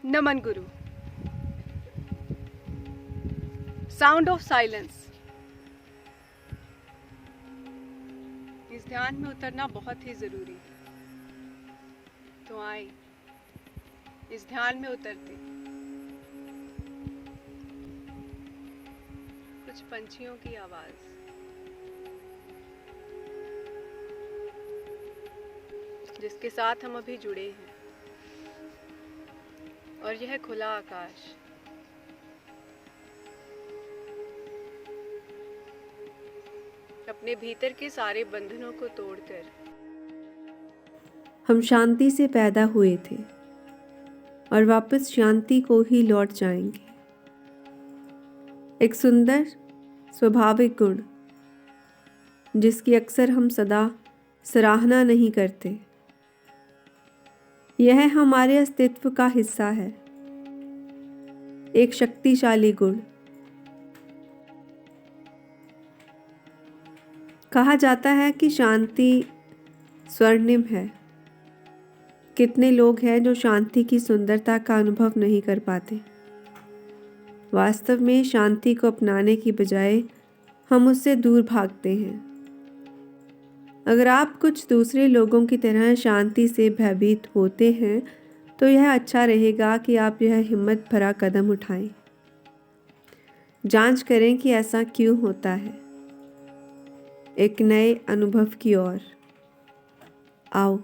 Naman Guru. Sound of silence. इस ध्यान में उतरना बहुत ही जरूरी है। तो आए इस ध्यान में उतरते कुछ पंछियों की आवाज, जिसके साथ हम अभी जुड़े हैं, और यह खुला आकाश। अपने भीतर के सारे बंधनों को तोड़कर हम शांति से पैदा हुए थे और वापस शांति को ही लौट जाएंगे। एक सुंदर स्वाभाविक गुण जिसकी अक्सर हम सदा सराहना नहीं करते, यह हमारे अस्तित्व का हिस्सा है। एक शक्तिशाली गुण। कहा जाता है कि शांति स्वर्णिम है। कितने लोग हैं जो शांति की सुंदरता का अनुभव नहीं कर पाते। वास्तव में शांति को अपनाने की बजाय हम उससे दूर भागते हैं। अगर आप कुछ दूसरे लोगों की तरह शांति से भयभीत होते हैं तो यह अच्छा रहेगा कि आप यह हिम्मत भरा कदम उठाएं। जांच करें कि ऐसा क्यों होता है। एक नए अनुभव की ओर आओ,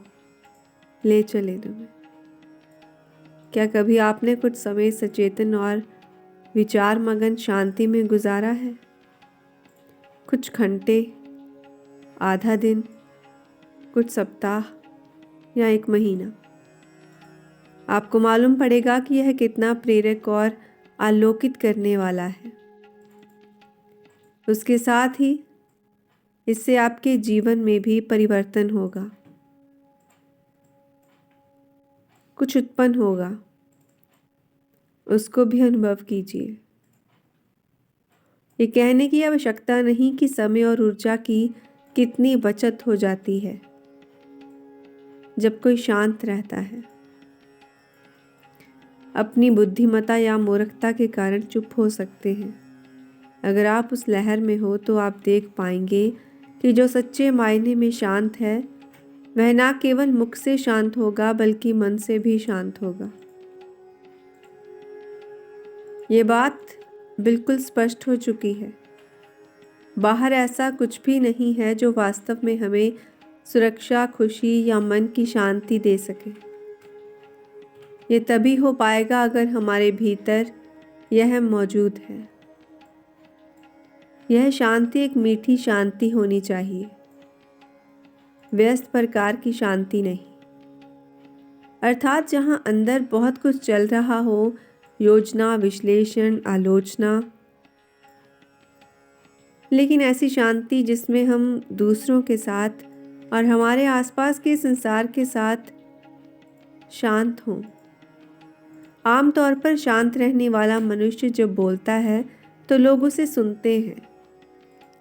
ले चले तुम्हें। क्या कभी आपने कुछ समय सचेतन और विचार मगन शांति में गुजारा है? कुछ घंटे, आधा दिन, कुछ सप्ताह या एक महीना। आपको मालूम पड़ेगा कि यह कितना प्रेरक और आलोकित करने वाला है। उसके साथ ही इससे आपके जीवन में भी परिवर्तन होगा, कुछ उत्पन्न होगा। उसको भी अनुभव कीजिए। ये कहने की आवश्यकता नहीं कि समय और ऊर्जा की कितनी बचत हो जाती है जब कोई शांत रहता है। अपनी बुद्धिमत्ता या मूर्खता के कारण चुप हो सकते हैं। अगर आप उस लहर में हो तो आप देख पाएंगे कि जो सच्चे मायने में शांत है वह ना केवल मुख से शांत होगा बल्कि मन से भी शांत होगा। ये बात बिल्कुल स्पष्ट हो चुकी है। बाहर ऐसा कुछ भी नहीं है जो वास्तव में हमें सुरक्षा, खुशी या मन की शांति दे सके। ये तभी हो पाएगा अगर हमारे भीतर यह मौजूद है। यह शांति एक मीठी शांति होनी चाहिए, व्यस्त प्रकार की शांति नहीं। अर्थात जहां अंदर बहुत कुछ चल रहा हो, योजना, विश्लेषण, आलोचना, लेकिन ऐसी शांति जिसमें हम दूसरों के साथ और हमारे आसपास के संसार के साथ शांत हों। आमतौर पर शांत रहने वाला मनुष्य जब बोलता है तो लोग उसे सुनते हैं,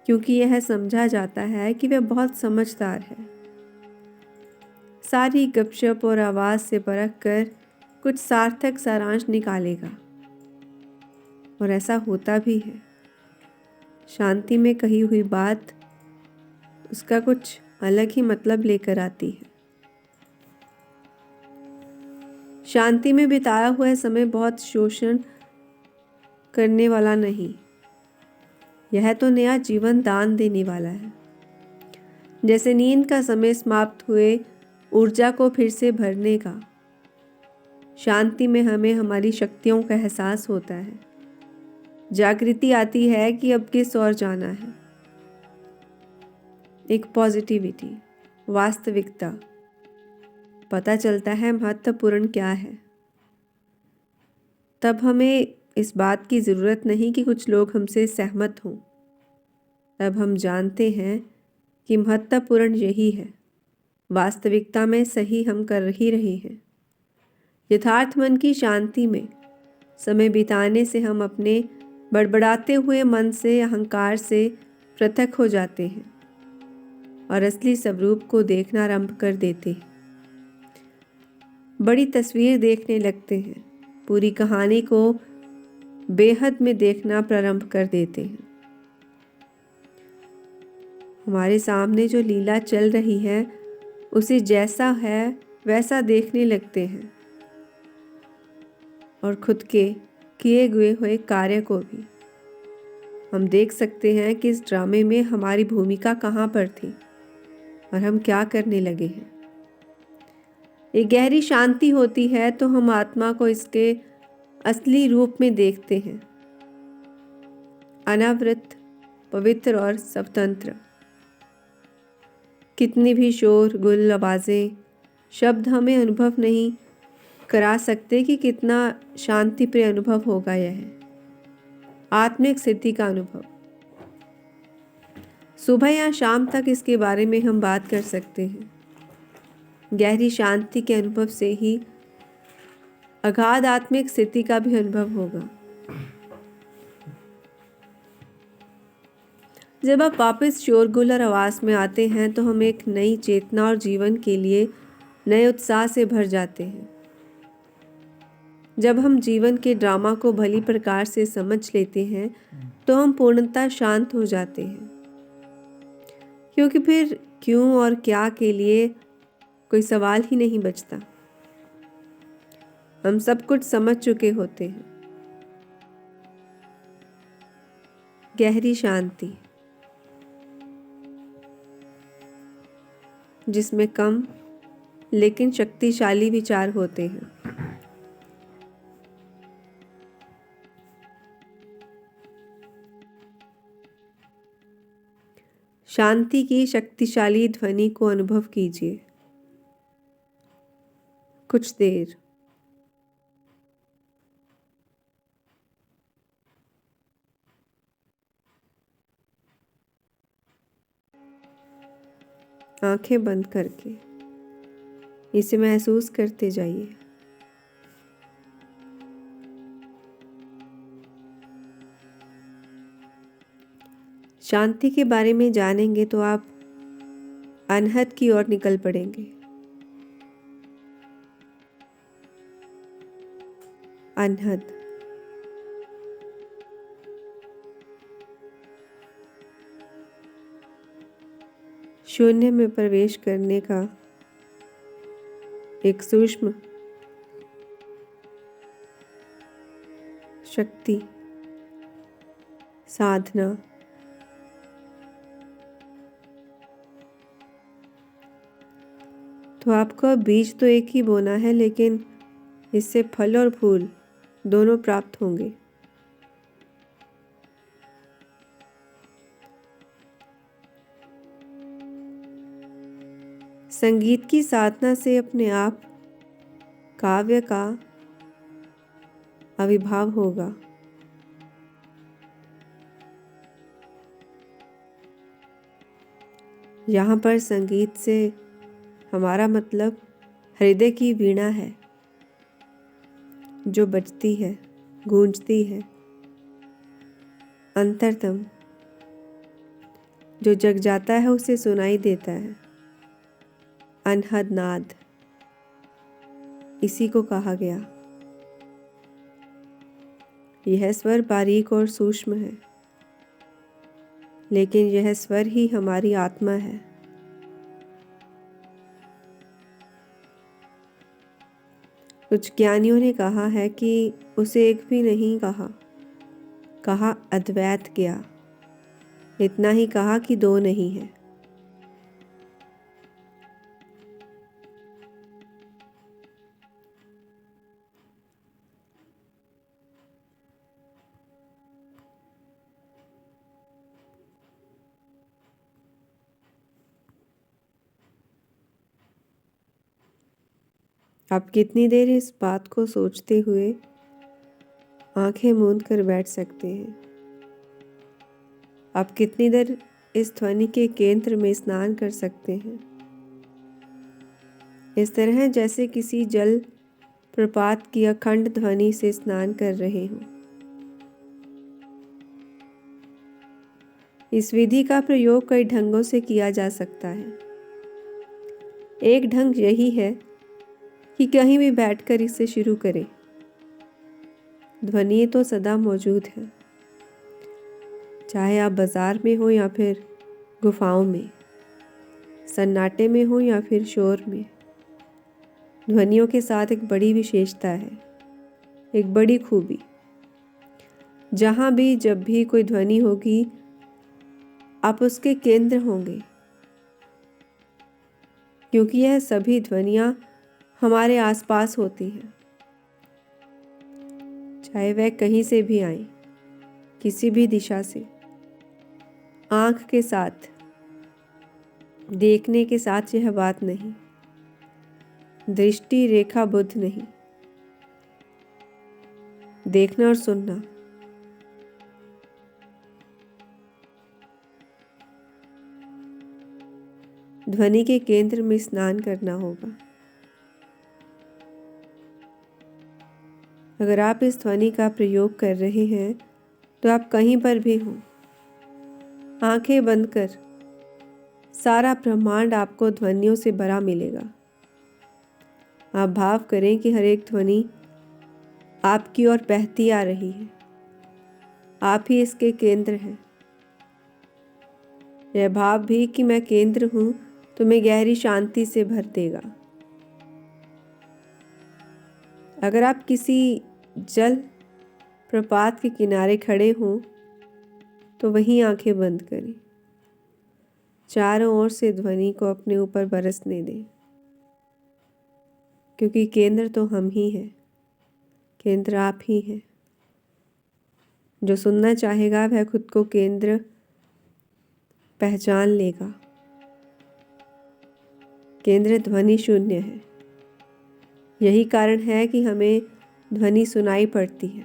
क्योंकि यह समझा जाता है कि वह बहुत समझदार है। सारी गपशप और आवाज़ से परख कर कुछ सार्थक सारांश निकालेगा, और ऐसा होता भी है। शांति में कही हुई बात उसका कुछ अलग ही मतलब लेकर आती है। शांति में बिताया हुआ समय बहुत शोषण करने वाला नहीं, यह तो नया जीवन दान देने वाला है। जैसे नींद का समय समाप्त हुए ऊर्जा को फिर से भरने का। शांति में हमें हमारी शक्तियों का एहसास होता है। जागृति आती है कि अब किस ओर जाना है। एक पॉजिटिविटी, वास्तविकता, पता चलता है महत्वपूर्ण क्या है। तब हमें इस बात की ज़रूरत नहीं कि कुछ लोग हमसे सहमत हों। तब हम जानते हैं कि महत्वपूर्ण यही है। वास्तविकता में सही हम कर ही रहे हैं। यथार्थ मन की शांति में समय बिताने से हम अपने बड़बड़ाते हुए मन से, अहंकार से पृथक हो जाते हैं और असली स्वरूप को देखना आरंभ कर देते हैं। बड़ी तस्वीर देखने लगते हैं। पूरी कहानी को बेहद में देखना प्रारंभ कर देते हैं। हमारे सामने जो लीला चल रही है उसे जैसा है वैसा देखने लगते हैं और खुद के किए हुए कार्य को भी। हम देख सकते हैं कि इस ड्रामे में हमारी भूमिका कहाँ पर थी और हम क्या करने लगे हैं। एक गहरी शांति होती है तो हम आत्मा को इसके असली रूप में देखते हैं, अनावृत, पवित्र और स्वतंत्र। कितनी भी शोर गुल आवाज़ें, शब्द हमें अनुभव नहीं करा सकते कि कितना शांति प्रिय अनुभव होगा यह आत्मिक स्थिति का अनुभव। सुबह या शाम तक इसके बारे में हम बात कर सकते हैं। गहरी शांति के अनुभव से ही अगाध आत्मिक स्थिति का भी अनुभव होगा। जब आप वापस शोरगुल और आवाज़ में आते हैं तो हम एक नई चेतना और जीवन के लिए नए उत्साह से भर जाते हैं। जब हम जीवन के ड्रामा को भली प्रकार से समझ लेते हैं तो हम पूर्णतः शांत हो जाते हैं, क्योंकि फिर क्यों और क्या के लिए कोई सवाल ही नहीं बचता। हम सब कुछ समझ चुके होते हैं। गहरी शांति जिसमें कम लेकिन शक्तिशाली विचार होते हैं। शांति की शक्तिशाली ध्वनि को अनुभव कीजिए। कुछ देर आंखें बंद करके इसे महसूस करते जाइए। शांति के बारे में जानेंगे तो आप अनहद की ओर निकल पड़ेंगे। अनहद शून्य में प्रवेश करने का एक सूक्ष्म शक्ति साधना। तो आपको बीज तो एक ही बोना है, लेकिन इससे फल और फूल दोनों प्राप्त होंगे। संगीत की साधना से अपने आप काव्य का आविर्भाव होगा। यहाँ पर संगीत से हमारा मतलब हृदय की वीणा है, जो बजती है, गूंजती है, अंतरतम जो जग जाता है उसे सुनाई देता है। अनहद नाद इसी को कहा गया। यह स्वर बारीक और सूक्ष्म है, लेकिन यह स्वर ही हमारी आत्मा है। कुछ ज्ञानियों ने कहा है कि उसे एक भी नहीं कहा अद्वैत ज्ञा, इतना ही कहा कि दो नहीं है। आप कितनी देर इस बात को सोचते हुए आंखें मूंद कर बैठ सकते हैं? आप कितनी देर इस ध्वनि के केंद्र में स्नान कर सकते हैं, इस तरह जैसे किसी जल प्रपात की अखंड ध्वनि से स्नान कर रहे हों। इस विधि का प्रयोग कई ढंगों से किया जा सकता है। एक ढंग यही है कि कहीं भी बैठकर इसे शुरू करें। ध्वनि तो सदा मौजूद है, चाहे आप बाजार में हो या फिर गुफाओं में, सन्नाटे में हो या फिर शोर में। ध्वनियों के साथ एक बड़ी विशेषता है, एक बड़ी खूबी। जहाँ भी जब भी कोई ध्वनि होगी, आप उसके केंद्र होंगे, क्योंकि यह सभी ध्वनियाँ हमारे आसपास होती हैं, चाहे वह कहीं से भी आए, किसी भी दिशा से। आँख के साथ, देखने के साथ यह बात नहीं, दृष्टि रेखा बुद्ध नहीं, देखना और सुनना। ध्वनि के केंद्र में स्नान करना होगा। अगर आप इस ध्वनि का प्रयोग कर रहे हैं तो आप कहीं पर भी हों, आंखें बंद कर सारा ब्रह्मांड आपको ध्वनियों से भरा मिलेगा। आप भाव करें कि हर एक ध्वनि आपकी ओर बहती आ रही है, आप ही इसके केंद्र हैं। यह भाव भी कि मैं केंद्र हूं तुम्हें गहरी शांति से भर देगा। अगर आप किसी जल प्रपात के किनारे खड़े हों तो वहीं आंखें बंद करें, चारों ओर से ध्वनि को अपने ऊपर बरसने दें, क्योंकि केंद्र तो हम ही हैं, केंद्र आप ही हैं। जो सुनना चाहेगा वह खुद को केंद्र पहचान लेगा। केंद्र ध्वनि शून्य है। यही कारण है कि हमें ध्वनि सुनाई पड़ती है।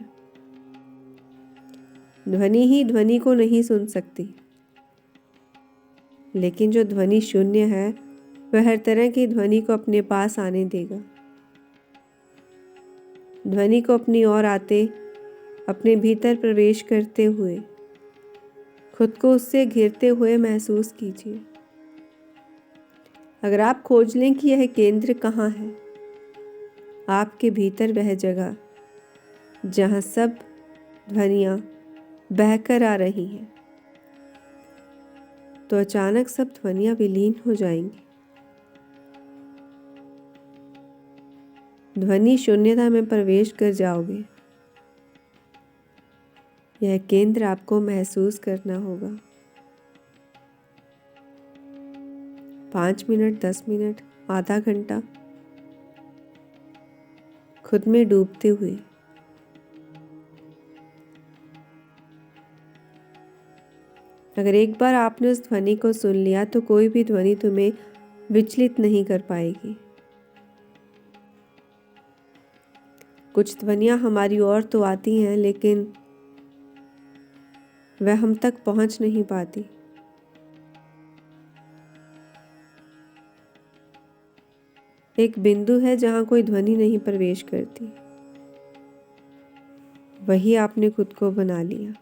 ध्वनि ही ध्वनि को नहीं सुन सकती, लेकिन जो ध्वनि शून्य है वह हर तरह की ध्वनि को अपने पास आने देगा। ध्वनि को अपनी ओर आते, अपने भीतर प्रवेश करते हुए खुद को उससे घिरते हुए महसूस कीजिए। अगर आप खोज लें कि यह केंद्र कहाँ है, आपके भीतर वह जगह जहाँ सब ध्वनियाँ बहकर आ रही हैं, तो अचानक सब ध्वनियाँ विलीन हो जाएंगी। ध्वनि शून्यता में प्रवेश कर जाओगे। यह केंद्र आपको महसूस करना होगा। 5 मिनट, 10 मिनट, आधा घंटा खुद में डूबते हुए। अगर एक बार आपने उस ध्वनि को सुन लिया तो कोई भी ध्वनि तुम्हें विचलित नहीं कर पाएगी। कुछ ध्वनियाँ हमारी ओर तो आती हैं, लेकिन वह हम तक पहुंच नहीं पाती। एक बिंदु है जहां कोई ध्वनि नहीं प्रवेश करती, वही आपने खुद को बना लिया।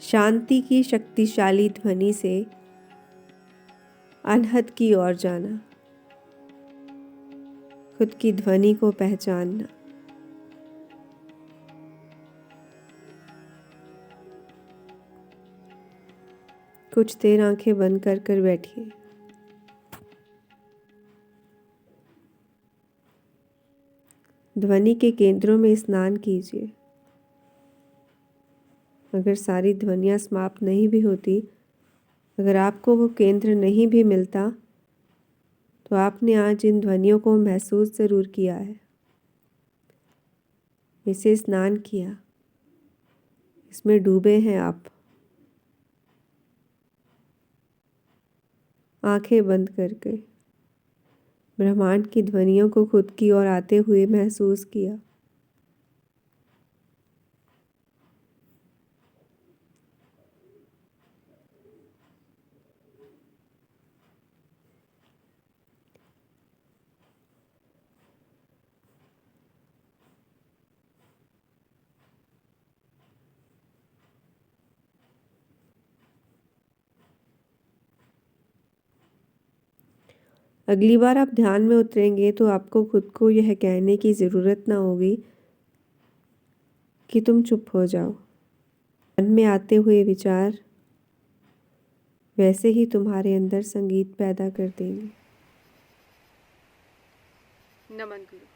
शांति की शक्तिशाली ध्वनि से अनहद की ओर जाना, खुद की ध्वनि को पहचानना। कुछ देर आंखें बंद कर बैठिए। ध्वनि के केंद्रों में स्नान कीजिए। अगर सारी ध्वनियाँ समाप्त नहीं भी होती, अगर आपको वो केंद्र नहीं भी मिलता, तो आपने आज इन ध्वनियों को महसूस ज़रूर किया है। इसे स्नान किया, इसमें डूबे हैं आप। आंखें बंद करके ब्रह्मांड की ध्वनियों को खुद की ओर आते हुए महसूस किया। अगली बार आप ध्यान में उतरेंगे तो आपको खुद को यह कहने की ज़रूरत ना होगी कि तुम चुप हो जाओ। मन में आते हुए विचार वैसे ही तुम्हारे अंदर संगीत पैदा कर देंगे। नमन गुरु।